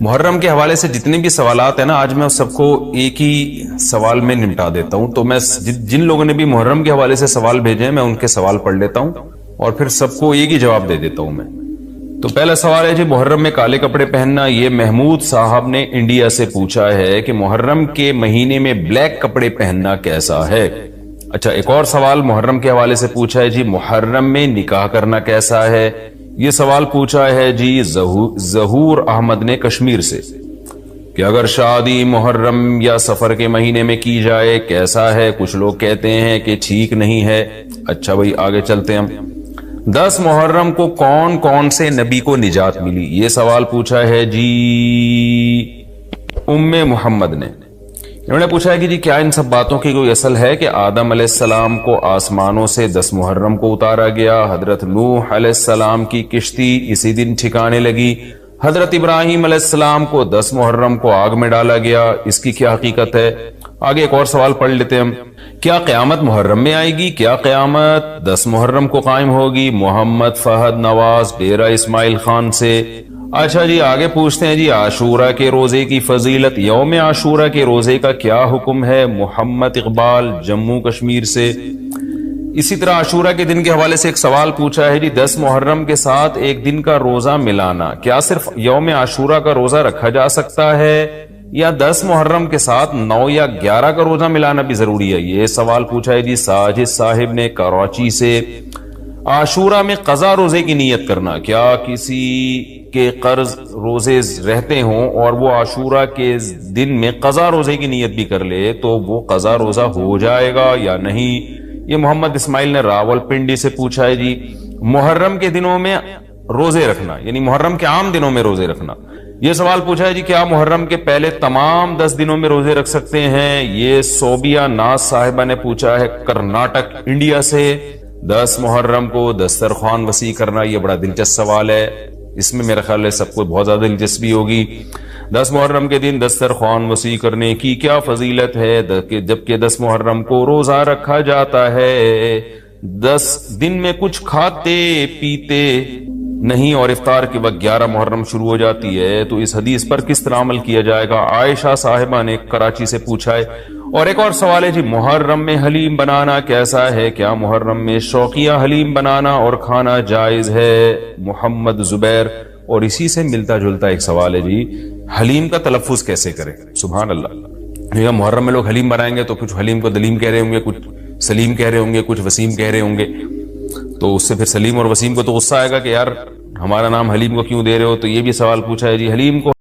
محرم کے حوالے سے جتنے بھی سوالات ہیں نا، آج میں سب کو ایک ہی سوال میں نمٹا دیتا ہوں. تو میں جن لوگوں نے بھی محرم کے حوالے سے سوال بھیجے ہیں میں ان کے سوال پڑھ لیتا ہوں اور پھر سب کو ایک ہی جواب دے دیتا ہوں میں. تو پہلا سوال ہے جی، محرم میں کالے کپڑے پہننا. یہ محمود صاحب نے انڈیا سے پوچھا ہے کہ محرم کے مہینے میں بلیک کپڑے پہننا کیسا ہے. اچھا، ایک اور سوال محرم کے حوالے سے پوچھا ہے جی، محرم میں نکاح کرنا کیسا ہے. یہ سوال پوچھا ہے جی ظہور احمد نے کشمیر سے کہ اگر شادی محرم یا سفر کے مہینے میں کی جائے کیسا ہے. کچھ لوگ کہتے ہیں کہ ٹھیک نہیں ہے. اچھا بھائی آگے چلتے ہیں ہم. 10 محرم کو کون کون سے نبی کو نجات ملی. یہ سوال پوچھا ہے جی ام محمد نے. انہوں نے پوچھا ہے کہ جی کیا ان سب باتوں کی کوئی اصل ہے کہ آدم علیہ السلام کو آسمانوں سے 10 محرم کو اتارا گیا، حضرت نوح علیہ السلام کی کشتی اسی دن ٹھکانے لگی، حضرت ابراہیم علیہ السلام کو 10 محرم کو آگ میں ڈالا گیا، اس کی کیا حقیقت ہے. آگے ایک اور سوال پڑھ لیتے ہیں ہم. کیا قیامت محرم میں آئے گی؟ کیا قیامت 10 محرم کو قائم ہوگی؟ محمد فہد نواز ڈیرہ اسماعیل خان سے. اچھا جی آگے پوچھتے ہیں جی عاشورہ کے روزے کی فضیلت. یوم عاشورہ کے روزے کا کیا حکم ہے؟ محمد اقبال جموں کشمیر سے. اسی طرح عاشورہ کے دن کے حوالے سے ایک سوال پوچھا ہے جی 10 محرم کے ساتھ ایک دن کا روزہ ملانا، کیا صرف یوم عاشورہ کا روزہ رکھا جا سکتا ہے یا 10 محرم کے ساتھ 9 یا 11 کا روزہ ملانا بھی ضروری ہے؟ یہ سوال پوچھا ہے جی ساجد صاحب نے کراچی سے. عاشورہ میں قضا روزے کی نیت کرنا، کیا کسی کے قرض روزے رہتے ہوں اور وہ عاشورہ کے دن میں قضا روزے کی نیت بھی کر لے تو وہ قضا روزہ ہو جائے گا یا نہیں؟ یہ محمد اسماعیل نے راول پنڈی سے پوچھا ہے جی محرم کے دنوں میں روزے رکھنا، یعنی محرم کے عام دنوں میں روزے رکھنا. یہ سوال پوچھا ہے جی کیا محرم کے پہلے تمام 10 دنوں میں روزے رکھ سکتے ہیں؟ یہ صوبیہ ناز صاحبہ نے پوچھا ہے کرناٹک انڈیا سے. 10 محرم کو دسترخوان وسیع کرنا، یہ بڑا دلچسپ سوال ہے، اس میں میرا خیال ہے سب کو بہت زیادہ دلچسپی ہوگی. 10 محرم کے دن دسترخوان وسیع کرنے کی کیا فضیلت ہے جبکہ 10 محرم کو روزہ رکھا جاتا ہے؟ 10 دن میں کچھ کھاتے پیتے نہیں اور افطار کے وقت 11 محرم شروع ہو جاتی ہے، تو اس حدیث پر کس طرح عمل کیا جائے گا؟ عائشہ صاحبہ نے کراچی سے پوچھا ہے. اور ایک اور سوال ہے جی محرم میں حلیم بنانا کیسا ہے؟ کیا محرم میں شوقیہ حلیم بنانا اور کھانا جائز ہے؟ محمد زبیر. اور اسی سے ملتا جلتا ایک سوال ہے جی حلیم کا تلفظ کیسے کریں؟ سبحان اللہ، محرم میں لوگ حلیم بنائیں گے تو کچھ حلیم کو دلیم کہہ رہے ہوں گے، کچھ سلیم کہہ رہے ہوں گے، کچھ وسیم کہہ رہے ہوں گے. تو اس سے پھر سلیم اور وسیم کو تو غصہ آئے گا کہ یار ہمارا نام حلیم کو کیوں دے رہے ہو. تو یہ بھی سوال پوچھا ہے جی حلیم کو